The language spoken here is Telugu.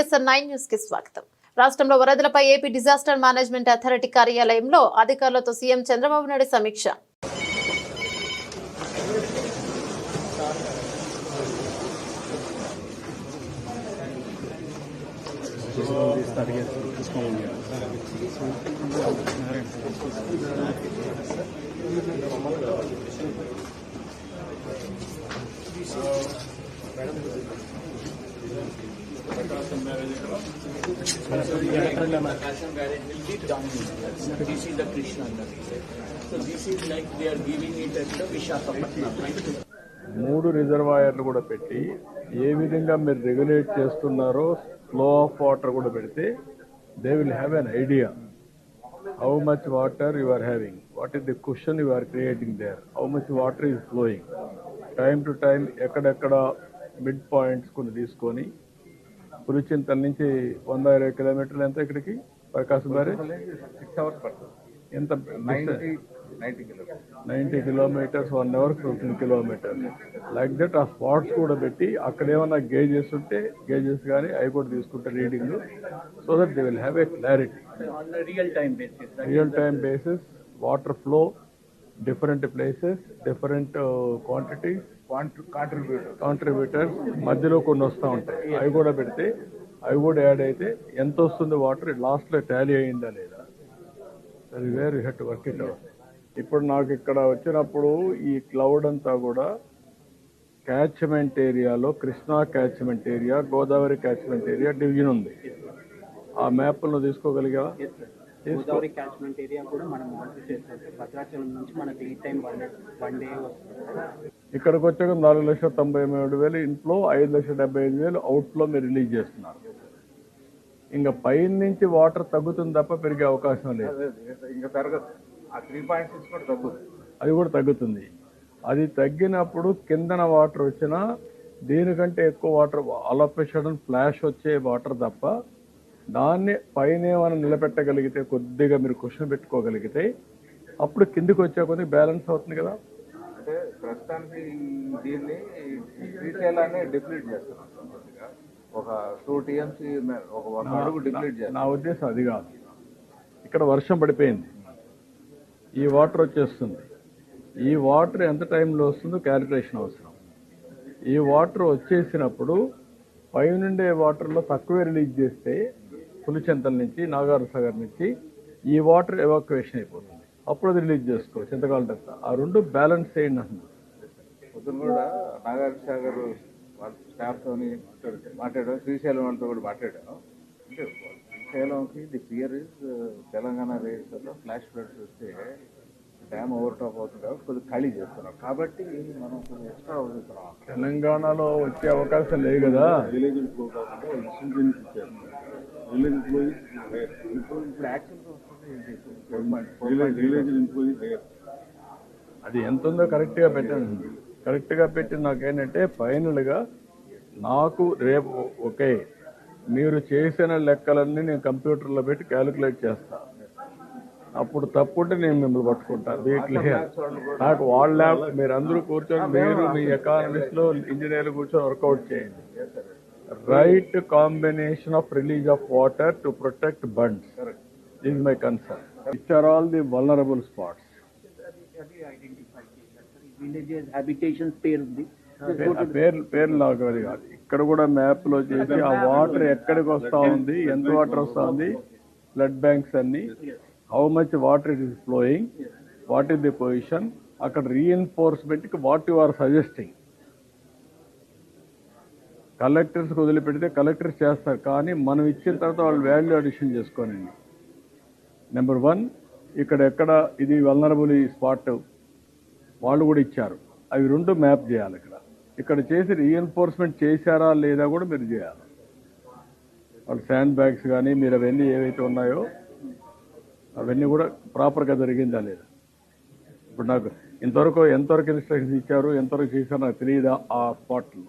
BSN9 న్యూస్ కి స్వాగతం. రాష్ట్రంలో వరదలపై ఏపీ డిజాస్టర్ మేనేజ్మెంట్ అథారిటీ కార్యాలయంలో అధికారులతో సీఎం చంద్రబాబు నాయుడు సమీక్ష. Prakasam barrage will be down here. This is the Krishna Nadi. So this is like they are giving it at the Visakhapatnam. మూడు రిజర్వాయర్లు కూడా పెట్టి ఏ విధంగా మీరు రెగ్యులేట్ చేస్తున్నారో ఫ్లో ఆఫ్ వాటర్ కూడా పెడితే they will have an idea how much water you are having, what is the question you are creating there, how much water is flowing. Time to time ఎక్కడెక్కడ మిడ్ పాయింట్స్ కొన్ని తీసుకొని పులిచింతల నుంచి 120 కిలోమీటర్లు ఎంత ఇక్కడికి ప్రకాశం బ్యారేజ్ 6 hours పడుతుంది. ఎంత 90 kilometers 1 hour 15 kilometers like that. ఆ స్పాట్స్ కూడా పెట్టి అక్కడ ఏమన్నా గేజెస్ ఉంటే గేజెస్ కానీ అవి కూడా తీసుకుంటే reading, so that they will have a clarity On a real time basis. Real time basis. Water flow different places, different quantities, contributors మధ్యలో కొన్ని వస్తూ ఉంటాయి. అవి కూడా పెడితే అవి కూడా యాడ్ అయితే ఎంత వస్తుంది వాటర్, లాస్ట్లో టాలీ అయిందా లేదా, అది where you have to work it out. ఇప్పుడు నాకు ఇక్కడ వచ్చినప్పుడు ఈ క్లౌడ్ అంతా కూడా క్యాచ్మెంట్ ఏరియాలో Krishna catchment area, Godavari catchment area division ఉంది. ఆ మ్యాప్ను తీసుకోగలిగా? గోదావరి క్యాచ్మెంట్ ఏరియా కూడా మనం మానిటర్ చేస్తుంటే భద్రాచలం నుంచి మనకి ఈ టైం వన్ డే వస్తుంది. ఇక్కడికి వచ్చాక 4,93,000 ఇంట్లో 5,75,000 అవుట్లో మీరు రిలీజ్ చేస్తున్నారు. ఇంకా పైన నుంచి వాటర్ తగ్గుతుంది తప్ప పెరిగే అవకాశం లేదు. ఇంకా పెరగదు. ఆ 3.6 కూడా తగ్గుతుంది. అది కూడా తగ్గుతుంది. అది తగ్గినప్పుడు కిందన వాటర్ వచ్చినా దీనికంటే ఎక్కువ వాటర్ అలపేషన్ ఫ్లాష్ వచ్చే వాటర్ తప్ప దాన్ని పైన ఏమైనా నిలబెట్టగలిగితే, కొద్దిగా మీరు క్వశ్చన్ పెట్టుకోగలిగితే అప్పుడు కిందికి వచ్చే కొద్దిగా బ్యాలెన్స్ అవుతుంది కదా. అంటే ప్రస్తుతానికి దీన్ని శ్రీశైలం అనే డిప్లీట్ చేస్తున్నాం. కొద్దిగా ఒక 2 TMC ఒక 1 అడుగు డిప్లీట్ చేస్తాం. నా ఉద్దేశం అది కాదు. ఇక్కడ వర్షం పడిపోయింది, ఈ వాటర్ వచ్చేస్తుంది. ఈ వాటర్ ఎంత టైంలో వస్తుందో క్యాలిక్యులేషన్ అవసరం. ఈ వాటర్ వచ్చేసినప్పుడు పైనుండే వాటర్లో తక్కువే రిలీజ్ చేస్తే పులిచెంతల నుంచి, నాగార్జునసాగర్ నుంచి ఈ వాటర్ ఎవాక్యువేషన్ అయిపోతుంది. అప్పుడు అది రిలీజ్ చేసుకో చింతకాలం అంతా. ఆ రెండు బ్యాలెన్స్ చేయండి అంటున్నారు. పొద్దున కూడా నాగార్జునసాగర్ వాళ్ళ స్టాఫ్తో మాట్లాడాను, శ్రీశైలం వాళ్ళతో కూడా మాట్లాడాను. అంటే శ్రీశైలంకి ది ఫియర్ ఇస్ తెలంగాణ రేట్స్లో ఫ్లాష్ ఫ్లడ్స్ వస్తే డ్యామ్ ఓవర్టాప్ అవుతుంది కాబట్టి కొద్దిగా ఖాళీ చేస్తున్నాం. కాబట్టి మనం కొంచెం ఎక్స్ట్రా అవుతున్నాం. తెలంగాణలో వచ్చే అవకాశం లేదు కదా. విలేజ్ ఫ్లో కాకుండా ఇన్సూరెన్స్ ఇచ్చారు. విలేజ్ ఫ్లో ఇప్పుడు యాక్చువల్గా వస్తుంది విలేజ్ ఇంప్రూవ్ హైయర్. అది ఎంత ఉందో కరెక్ట్గా పెట్టండి. కరెక్ట్గా పెట్టి నాకేంటంటే ఫైనల్గా నాకు రేపు ఓకే మీరు చేసిన లెక్కలన్నీ నేను కంప్యూటర్లో పెట్టి క్యాలిక్యులేట్ చేస్తాను. అప్పుడు తప్పుంటే నేను మిమ్మల్ని పట్టుకుంటాను. నాకు వాళ్ళ మీరు అందరూ కూర్చొని మీరు మీ ఎకానమిస్ట్లో ఇంజనీర్లు కూర్చొని వర్కౌట్ చేయండి. Right combination of release of water to protect bunds is my concern. Which are all the vulnerable spots. Villages habitation పేర్లు నాకు అది కాదు. ఇక్కడ కూడా మ్యాప్లో చేసి ఆ వాటర్ ఎక్కడికి వస్తూ ఉంది, ఎంత వాటర్ వస్తూ ఉంది, ఫ్లడ్ బ్యాంక్స్ అన్ని, how much water it is flowing, what is the position, అక్కడ రీఎన్ఫోర్స్మెంట్కి వాట్ యు ఆర్ సజెస్టింగ్. కలెక్టర్స్కి వదిలిపెడితే కలెక్టర్స్ చేస్తారు, కానీ మనం ఇచ్చిన తర్వాత వాళ్ళు వాల్యూ అడిషన్ చేసుకోనండి. నెంబర్ 1 ఇక్కడ ఎక్కడ ఇది వల్నరబుల్ స్పాట్ వాళ్ళు కూడా ఇచ్చారు, అవి 2 మ్యాప్ చేయాలి. ఇక్కడ చేసి రీఎన్ఫోర్స్మెంట్ చేశారా లేదా కూడా మీరు చేయాలి. వాళ్ళు శాండ్ బ్యాగ్స్ కానీ మీరు అవన్నీ ఏవైతే ఉన్నాయో అవన్నీ కూడా ప్రాపర్గా జరిగిందా లేదా. ఇప్పుడు నాకు ఎంతవరకు ఇన్స్ట్రక్షన్స్ ఇచ్చారు, ఎంతవరకు చేశారో నాకు తెలియదా ఆ స్పాట్లో.